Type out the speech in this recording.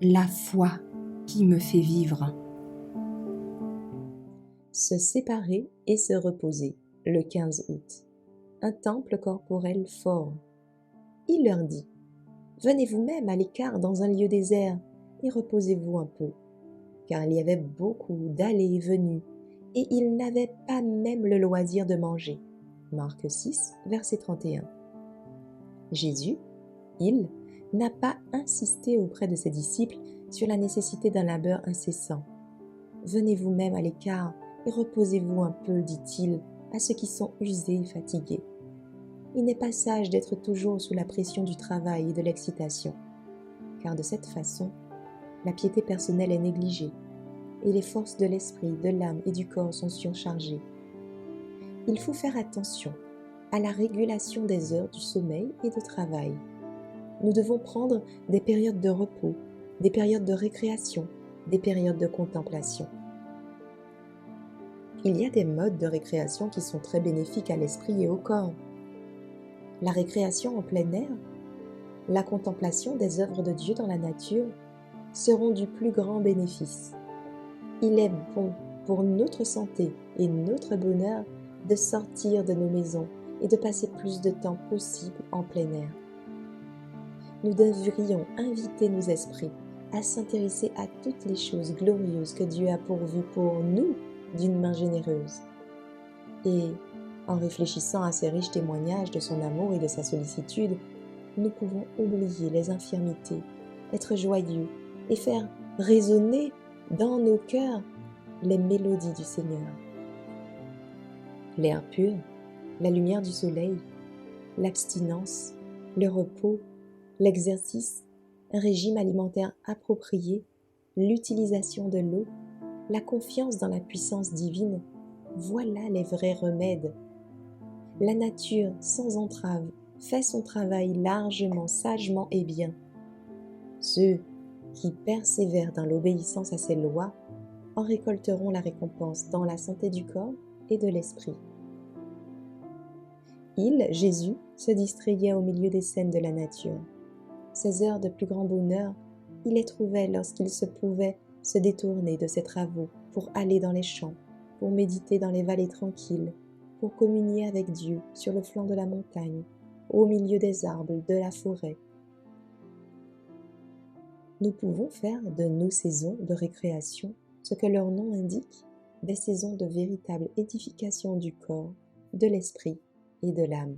la foi qui me fait vivre. Se séparer et se reposer, le 15 août. Un temple corporel fort. Il leur dit, « Venez vous-même à l'écart dans un lieu désert et reposez-vous un peu. » Car il y avait beaucoup d'allées et venues, et ils n'avaient pas même le loisir de manger. Marc 6, verset 31. Jésus, il, n'a pas insisté auprès de ses disciples sur la nécessité d'un labeur incessant. « Venez vous-même à l'écart et reposez-vous un peu, dit-il, à ceux qui sont usés et fatigués. » Il n'est pas sage d'être toujours sous la pression du travail et de l'excitation, car de cette façon, la piété personnelle est négligée et les forces de l'esprit, de l'âme et du corps sont surchargées. Il faut faire attention à la régulation des heures du sommeil et de travail. Nous devons prendre des périodes de repos, des périodes de récréation, des périodes de contemplation. Il y a des modes de récréation qui sont très bénéfiques à l'esprit et au corps. La récréation en plein air, la contemplation des œuvres de Dieu dans la nature seront du plus grand bénéfice. Il est bon pour notre santé et notre bonheur de sortir de nos maisons et de passer plus de temps possible en plein air. Nous devrions inviter nos esprits à s'intéresser à toutes les choses glorieuses que Dieu a pourvues pour nous d'une main généreuse. Et en réfléchissant à ces riches témoignages de son amour et de sa sollicitude, nous pouvons oublier les infirmités, être joyeux et faire résonner dans nos cœurs les mélodies du Seigneur. L'air pur, la lumière du soleil, l'abstinence, le repos, l'exercice, un régime alimentaire approprié, l'utilisation de l'eau, la confiance dans la puissance divine, voilà les vrais remèdes. La nature, sans entrave, fait son travail largement, sagement et bien. Ceux qui persévèrent dans l'obéissance à ses lois en récolteront la récompense dans la santé du corps et de l'esprit. Il, Jésus, se distrayait au milieu des scènes de la nature. Ses heures de plus grand bonheur, il les trouvait lorsqu'il se pouvait se détourner de ses travaux pour aller dans les champs, pour méditer dans les vallées tranquilles, pour communier avec Dieu sur le flanc de la montagne, au milieu des arbres de la forêt. Nous pouvons faire de nos saisons de récréation ce que leur nom indique, des saisons de véritable édification du corps, de l'esprit et de l'âme.